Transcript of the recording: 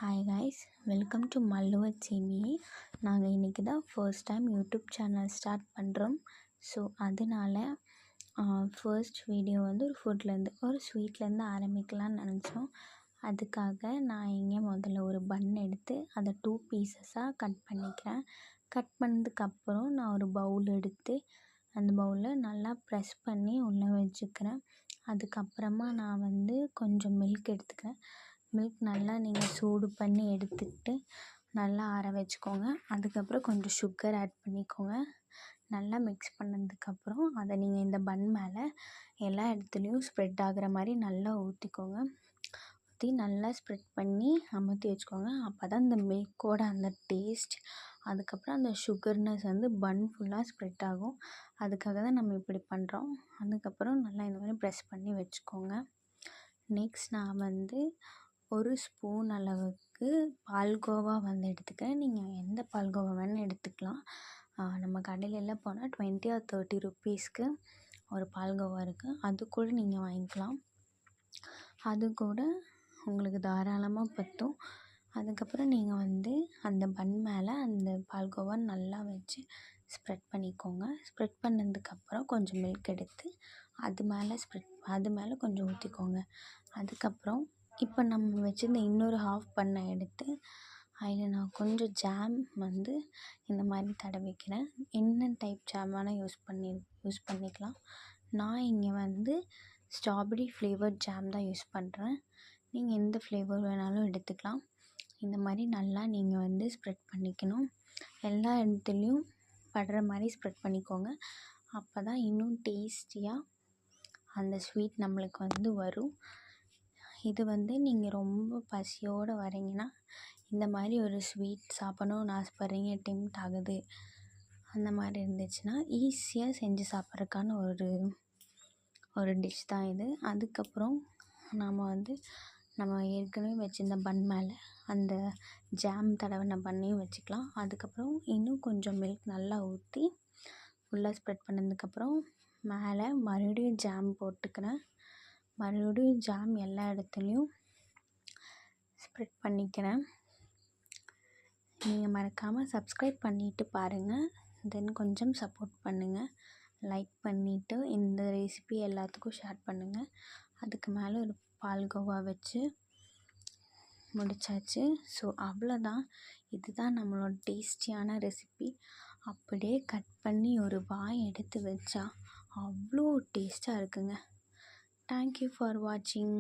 Hi guys, welcome to மல்லுவர் CBE. நாங்கள் இன்றைக்கி தான் first time YouTube channel start பண்ணுறோம். ஸோ அதனால ஃபர்ஸ்ட் வீடியோ வந்து ஒரு ஃபுட்லேருந்து ஒரு ஸ்வீட்லேருந்து ஆரம்பிக்கலாம்னு நினச்சோம். அதுக்காக நான் இங்கே முதல்ல ஒரு பன் எடுத்து அதை 2 பீசஸாக கட் பண்ணிக்கிறேன். கட் பண்ணதுக்கப்புறம் நான் ஒரு பவுல் எடுத்து அந்த பவுலில் நல்லா ப்ரெஸ் பண்ணி உள்ளே வச்சுக்கிறேன். அதுக்கப்புறமா நான் வந்து கொஞ்சம் மில்க் எடுத்துக்கிறேன். மில்க் நல்லா நீங்கள் சூடு பண்ணி எடுத்துக்கிட்டு நல்லா ஆற வச்சுக்கோங்க. அதுக்கப்புறம் கொஞ்சம் சுகர் ஆட் பண்ணிக்கோங்க. நல்லா மிக்ஸ் பண்ணதுக்கப்புறம் அதை நீங்கள் இந்த பன் மேலே எல்லா இடத்துலையும் ஸ்ப்ரெட் ஆகிற மாதிரி நல்லா ஊற்றிக்கோங்க. ஊற்றி நல்லா ஸ்ப்ரெட் பண்ணி அமுத்தி வச்சுக்கோங்க. அப்போ தான் இந்த மில்கோட அந்த டேஸ்ட், அதுக்கப்புறம் அந்த சுகர்னஸ் வந்து பன் ஃபுல்லாக ஸ்ப்ரெட் ஆகும். அதுக்காக தான் நம்ம இப்படி பண்ணுறோம். அதுக்கப்புறம் நல்லா இந்த மாதிரி ப்ரெஸ் பண்ணி வச்சுக்கோங்க. நெக்ஸ்ட் நான் வந்து ஒரு ஸ்பூன் அளவுக்கு பால்கோவா வந்து எடுத்துக்கிறேன். நீங்கள் எந்த பால்கோவா வேணாலும் எடுத்துக்கலாம். நம்ம கடையிலலாம் போனால் 20 or 30 ருப்பீஸ்க்கு ஒரு பால்கோவா இருக்குது. அது கூட நீங்கள் வாங்கிக்கலாம். அது கூட உங்களுக்கு தாராளமாக பற்றும். அதுக்கப்புறம் நீங்கள் வந்து அந்த பன் மேலே அந்த பால்கோவா நல்லா வச்சு ஸ்ப்ரெட் பண்ணிக்கோங்க. ஸ்ப்ரெட் பண்ணதுக்கப்புறம் கொஞ்சம் மில்க் எடுத்து அது மேலே கொஞ்சம் ஊற்றிக்கோங்க. அதுக்கப்புறம் இப்போ நம்ம வச்சுருந்த இன்னொரு ஹாஃப் பன்னை எடுத்து அதில் நான் கொஞ்சம் ஜாம் வந்து இந்த மாதிரி தடவிக்கிறேன். என்ன டைப் ஜாம் வேணால் யூஸ் பண்ணிக்கலாம். நான் இங்கே வந்து ஸ்ட்ராபெரி ஃப்ளேவர்ட் ஜாம் தான் யூஸ் பண்ணுறேன். நீங்கள் எந்த ஃப்ளேவர் வேணாலும் எடுத்துக்கலாம். இந்த மாதிரி நல்லா நீங்கள் வந்து ஸ்ப்ரெட் பண்ணிக்கணும். எல்லா இடத்துலையும் படுற மாதிரி ஸ்ப்ரெட் பண்ணிக்கோங்க. அப்போ தான் இன்னும் டேஸ்டியாக அந்த ஸ்வீட் நம்மளுக்கு வந்து வரும். இது வந்து நீங்கள் ரொம்ப பசியோடு வரீங்கன்னா இந்த மாதிரி ஒரு ஸ்வீட் சாப்பிடணும்னு ஆசைப்பட்றீங்க, டெம்ப்ட் ஆகுது, அந்த மாதிரி இருந்துச்சுன்னா ஈஸியாக செஞ்சு சாப்பிட்றதுக்கான ஒரு டிஷ் தான் இது. அதுக்கப்புறம் நம்ம ஏற்கனவே வச்சுருந்த பன் மேலே அந்த ஜாம் தடவின பன்னையும் வச்சுக்கலாம். அதுக்கப்புறம் இன்னும் கொஞ்சம் மில்க் நல்லா ஊற்றி ஃபுல்லாக ஸ்ப்ரெட் பண்ணதுக்கப்புறம் மேலே மறுபடியும் ஜாம் போட்டுக்கிறேன். மறுபடியும் ஜாம் எல்லா இடத்துலையும் ஸ்ப்ரெட் பண்ணிக்கிறேன். நீங்கள் மறக்காமல் சப்ஸ்கிரைப் பண்ணிவிட்டு பாருங்கள். தென் கொஞ்சம் சப்போர்ட் பண்ணுங்கள். லைக் பண்ணிவிட்டு இந்த ரெசிபி எல்லாத்துக்கும் ஷேர் பண்ணுங்கள். அதுக்கு மேலே ஒரு பால்கோவா வச்சு முடிச்சாச்சு. ஸோ அவ்வளோதான். இதுதான் நம்மளோட டேஸ்டியான ரெசிபி. அப்படியே கட் பண்ணி ஒரு வாய் எடுத்து வச்சா அவ்வளோ டேஸ்ட்டாக இருக்குங்க. Thank you for watching.